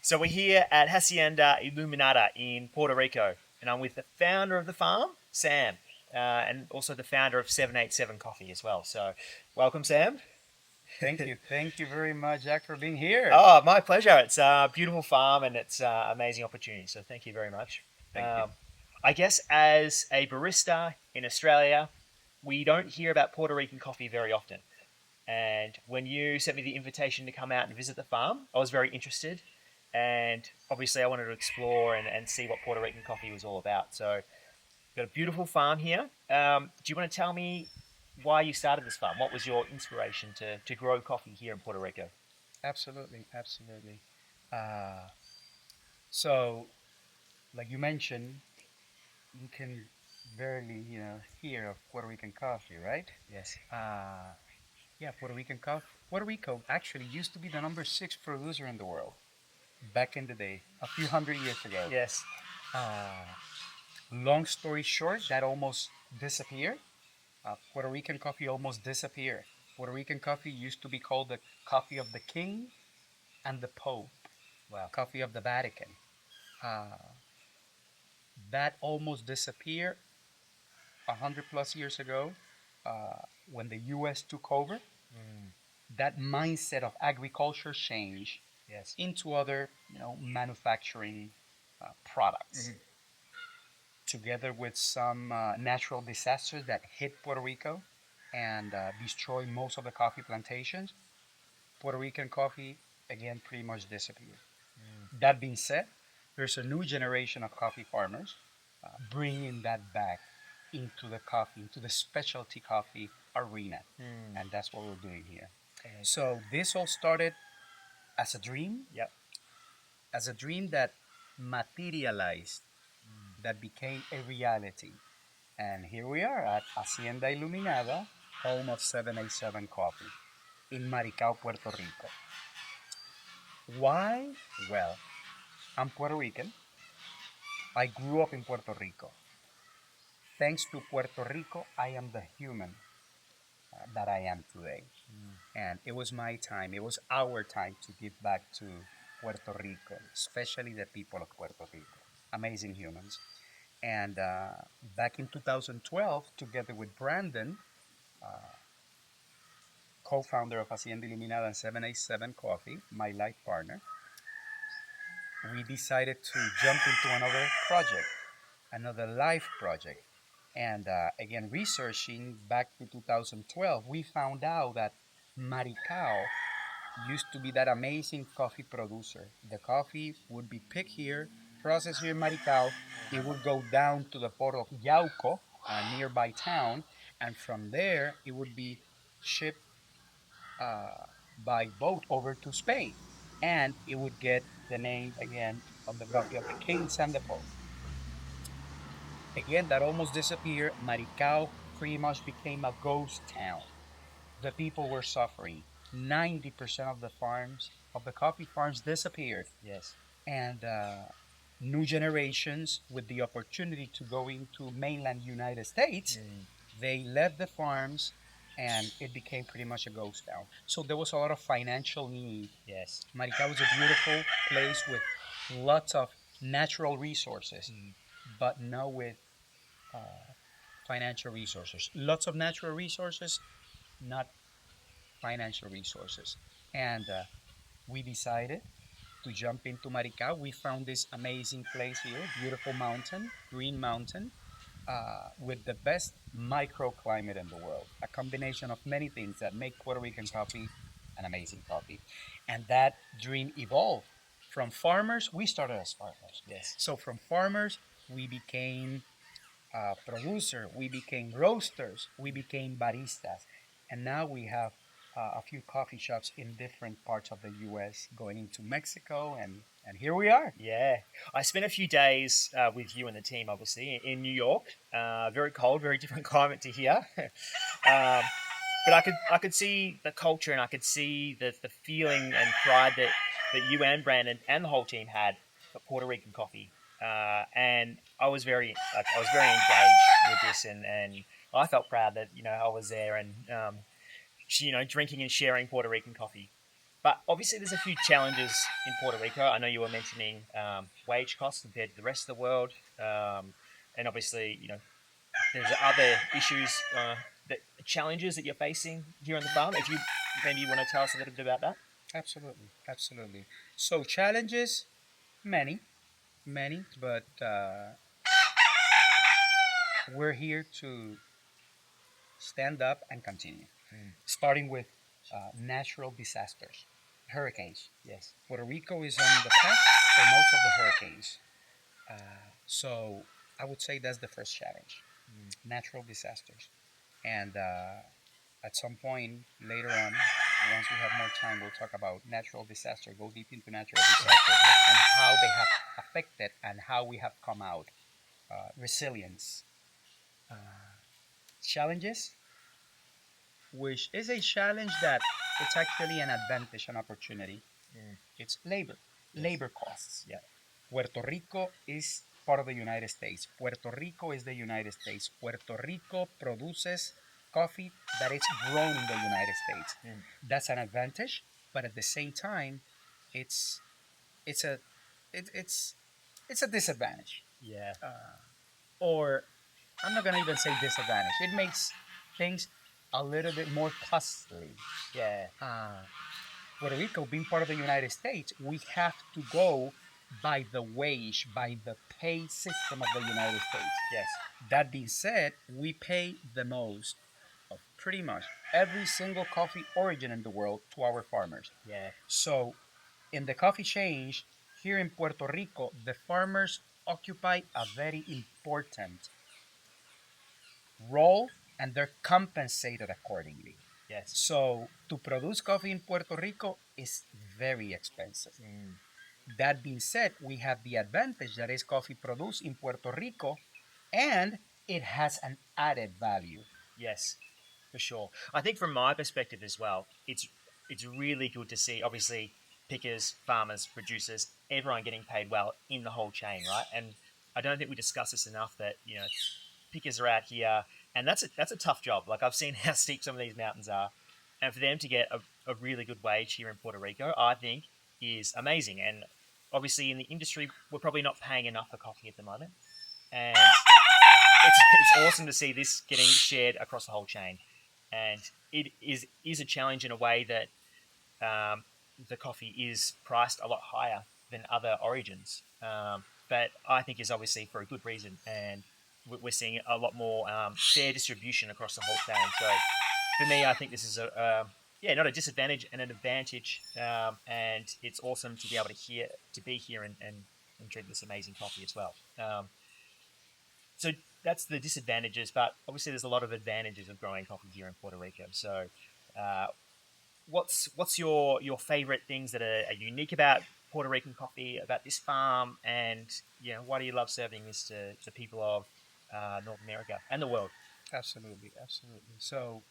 So we're here at Hacienda Iluminada in Puerto Rico, and I'm with the founder of the farm, Sam, and also the founder of 787 Coffee as well. So, welcome, Sam. Thank you. Thank you very much, Jack, for being here. Oh, my pleasure. It's a beautiful farm and it's an amazing opportunity. So, thank you very much. Thank you. I guess as a barista in Australia, we don't hear about Puerto Rican coffee very often. And when you sent me the invitation to come out and visit the farm, I was very interested. And obviously, I wanted to explore and see what Puerto Rican coffee was all about. So, we've got a beautiful farm here. Do you want to tell me why you started this farm? What was your inspiration to grow coffee here in Puerto Rico? Absolutely. Absolutely. Uh, so, like you mentioned, you can barely, hear of Puerto Rican coffee, right? Yes. Uh, yeah, Puerto Rican coffee. Puerto Rico actually used to be the number six producer in the world back in the day, a few hundred years ago. Yes. Uh, Long story short, that almost disappeared. Puerto Rican coffee almost disappeared. Puerto Rican coffee used to be called the coffee of the king and the pope, Wow. coffee of the Vatican. Uh, that almost disappeared 100 plus years ago when the U.S. took over. Mm, That mindset of agriculture changed yes. into other, manufacturing products, Mhm. together with some natural disasters that hit Puerto Rico and destroyed most of the coffee plantations. Puerto Rican coffee again pretty much disappeared. Mm, That being said, there's a new generation of coffee farmers bringing that back into the coffee, into the specialty coffee arena. mm. And that's what we're doing here. And, So this all started as a dream, yep. that materialized, Mm. that became a reality. And here we are at Hacienda Iluminada, home of 787 Coffee in Maricao, Puerto Rico. Why? Well, I'm Puerto Rican. I grew up in Puerto Rico. Thanks to Puerto Rico, I am the human that I am today. Mm. And it was my time, it was our time to give back to Puerto Rico, especially the people of Puerto Rico. Amazing humans. And back in 2012, together with Brandon, co founder of Hacienda Iluminada and 787 Coffee, my life partner, we decided to jump into another project, another life project. And again, researching back to 2012, we found out that Maricao used to be that amazing coffee producer. The coffee would be picked here, processed here in Maricao. It would go down to the port of Yauco, a nearby town, and from there it would be shipped uh, by boat over to Spain. And it would get the name again of the coffee of the kings and the pope. Again, that almost disappeared. Maricao pretty much became a ghost town. The people were suffering. 90% of the farms, of the coffee farms, disappeared. Yes. And new generations, with the opportunity to go into mainland United States, Mm. they left the farms and it became pretty much a ghost town. So there was a lot of financial need. Yes. Maricao is a beautiful place with lots of natural resources, Mm. but no with financial resources. Lots of natural resources, not financial resources. And we decided to jump into Maricao. We found this amazing place here, beautiful mountain, green mountain, with the best microclimate in the world. A combination of many things that make Puerto Rican coffee an amazing coffee. And that dream evolved. From farmers, we started as farmers. Yes. So from farmers, we became producer, we became roasters, we became baristas, and now we have a few coffee shops in different parts of the U.S. going into Mexico, and here we are. Yeah, I spent a few days with you and the team, obviously, in New York. Very cold, very different climate to here. But I could see the culture and I could see the feeling and pride that you and Brandon and the whole team had for Puerto Rican coffee. And I was very engaged with this, and I felt proud that I was there and drinking and sharing Puerto Rican coffee. But obviously, there's a few challenges in Puerto Rico. I know you were mentioning wage costs compared to the rest of the world, and obviously, there's other issues, that challenges that you're facing here on the farm. If you maybe want to tell us a little bit about that. Absolutely, absolutely. So challenges, many, many, but we're here to stand up and continue. Starting with natural disasters, hurricanes. Yes. Puerto Rico is on the path for most of the hurricanes. So I would say that's the first challenge, natural disasters. And at some point later on, once we have more time, we'll talk about natural disaster, go deep into natural disaster and how they have affected and how we have come out. Resilience. Challenges, which is a challenge that it's actually an advantage and opportunity. It's labor, labor costs. Yeah. Puerto Rico is part of the United States. Puerto Rico is the United States. Puerto Rico produces coffee that is grown in the United States. That's an advantage, but at the same time, it's it's a it's it's a disadvantage. Yeah. Or I'm not gonna even say disadvantage. It makes things a little bit more costly. Yeah. Puerto Rico being part of the United States, we have to go by the wage, by the pay system of the United States. Yes. That being said, we pay the most of pretty much every single coffee origin in the world to our farmers. Yeah. So, in the coffee chain here in Puerto Rico, the farmers occupy a very important role and they're compensated accordingly. Yes. So to produce coffee in Puerto Rico is very expensive. That being said, we have the advantage that is coffee produced in Puerto Rico and it has an added value. Yes, for sure. I think from my perspective as well, it's really good to see, obviously, pickers, farmers, producers, everyone getting paid well in the whole chain, right? And I don't think we discuss this enough that pickers are out here, and that's a tough job. Like, I've seen how steep some of these mountains are, and for them to get a really good wage here in Puerto Rico, I think is amazing. And obviously, in the industry, we're probably not paying enough for coffee at the moment, and it's awesome to see this getting shared across the whole chain, and it is a challenge in a way that the coffee is priced a lot higher than other origins, but I think is obviously for a good reason, and we're seeing a lot more fair distribution across the whole chain. So for me, I think this is yeah, not a disadvantage and an advantage, and it's awesome to be able to be here and drink this amazing coffee as well. So that's the disadvantages, but obviously there's a lot of advantages of growing coffee here in Puerto Rico. So, uh, what's your favorite things that are unique about Puerto Rican coffee, about this farm, and why do you love serving this to people of North America and the world? Absolutely, absolutely. So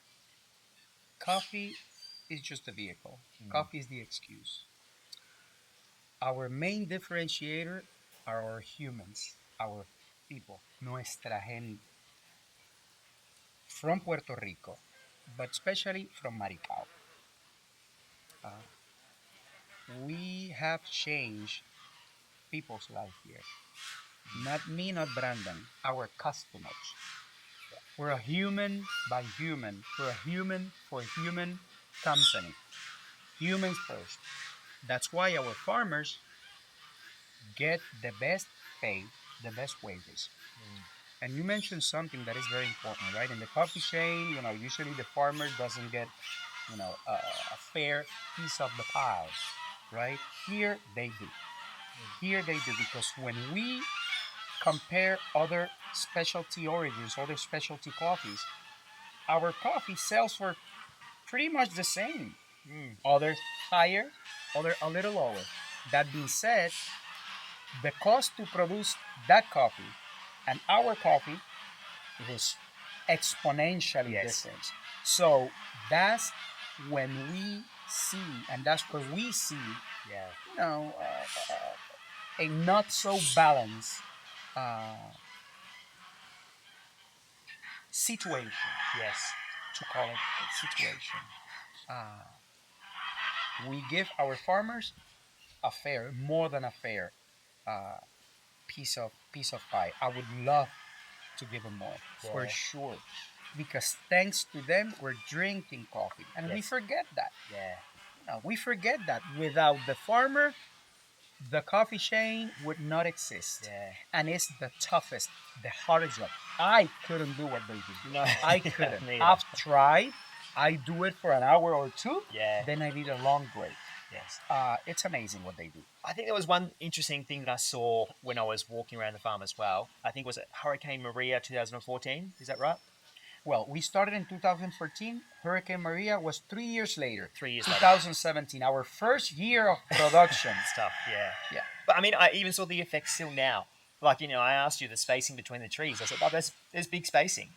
coffee is just a vehicle. Coffee is the excuse. Our main differentiator are our humans, our people, nuestra gente from Puerto Rico, but especially from Maricao. We have changed people's life here. Not me, not Brandon, our customers. We're a human by human. We're a human for human company. Humans first. That's why our farmers get the best pay, the best wages. And you mentioned something that is very important, right? In the coffee chain, usually the farmer doesn't get, a fair piece of the pie, right? Here they do. Here they do because when we compare other specialty origins, other specialty coffees, our coffee sells for pretty much the same. Others higher, other a little lower. That being said, the cost to produce that coffee and our coffee is exponentially different. So that's when we see, and that's where we see, Yeah. a not so balanced situation, Yes. to call it a situation. We give our farmers a fair, more than a fair uh, piece of pie. I would love to give them more for Yeah. sure, because thanks to them, we're drinking coffee, and we Yes. forget that. Yeah. We forget that without the farmer, the coffee chain would not exist. Yeah. And it's the toughest, the hardest job. I couldn't do what they do. No. I Yeah, couldn't. neither. I've tried. I do it for an hour or two. Yeah. Then I need a long break. Yes. It's amazing what they do. I think there was one interesting thing that I saw when I was walking around the farm as well. I think it was Hurricane Maria 2014. Is that right? Well, we started in 2014. Hurricane Maria was 3 years later. 3 years later. 2017, our first year of production. Stuff. Yeah. Yeah. But I mean, I even saw the effects still now. Like, I asked you the spacing between the trees. I said, "Oh, there's big spacing,"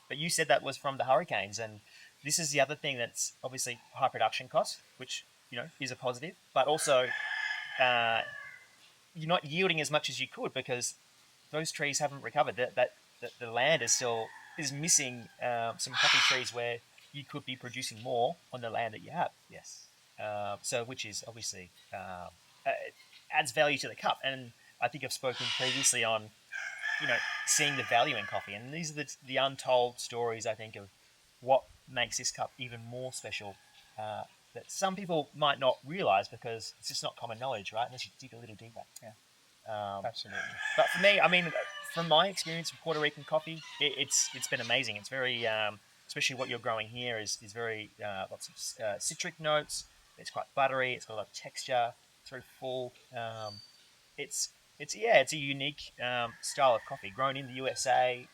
but you said that was from the hurricanes, and this is the other thing that's obviously high production costs, which is a positive, but also uh, you're not yielding as much as you could because those trees haven't recovered. The land is missing some coffee trees where you could be producing more on the land that you have. Yes. So which is obviously it adds value to the cup. And I think I've spoken previously on seeing the value in coffee, and these are the untold stories I think of what makes this cup even more special. That some people might not realize because it's just not common knowledge, right? Unless you dig a little deeper. Yeah. Um, Absolutely. but for me, I mean, from my experience with Puerto Rican coffee, it's been amazing. It's very, especially what you're growing here is very lots of citric notes. It's quite buttery. It's got a lot of texture. It's very full. It's a unique style of coffee grown in the USA.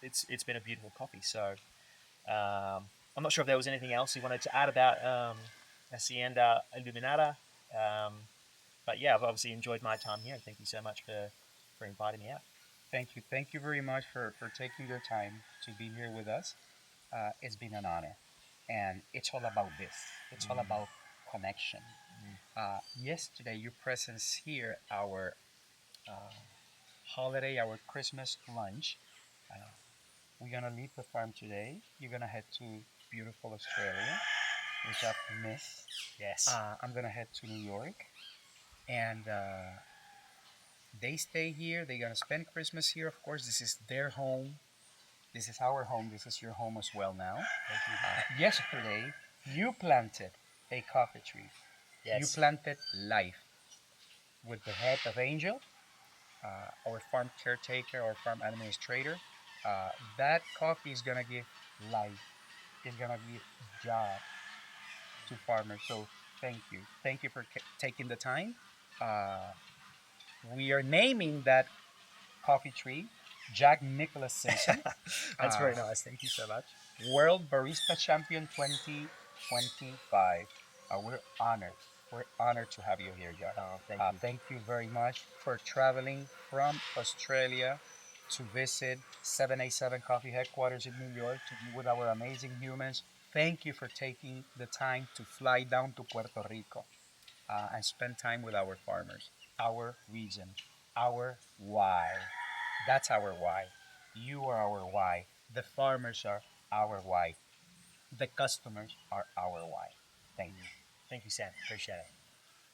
It's been a beautiful coffee. So I'm not sure if there was anything else you wanted to add about Hacienda Iluminada. Um, but yeah, I've obviously enjoyed my time here. Thank you so much for inviting me out. Thank you. Thank you very much for taking your time to be here with us. It's been an honor. And it's all about this. It's all about connection. Yesterday, your presence here, our uh, holiday, our Christmas lunch, uh, we're going to leave the farm today. You're going to head to beautiful Australia, which I've missed. Yes. I'm going to head to New York. And they stay here. They're going to spend Christmas here. Of course, this is their home. This is our home. This is your home as well now. Thank you. Yesterday, you planted a coffee tree. You Yes. planted life with the help of Angel, our farm caretaker, our farm administrator. That coffee is going to give life. It's going to give job to farmers. So thank you. Thank you for taking the time. Uh, we are naming that coffee tree Jack Nicholas Simpson. That's very nice. Thank you so much. World Barista Champion 2025. We're honored. We're honored to have you here, Jack. Oh, thank you. Thank you very much for traveling from Australia to visit 787 Coffee Headquarters in New York to be with our amazing humans. Thank you for taking the time to fly down to Puerto Rico and spend time with our farmers, our region, our why. That's our why. You are our why. The farmers are our why. The customers are our why. Thank you. Thank you, Sam. Appreciate it.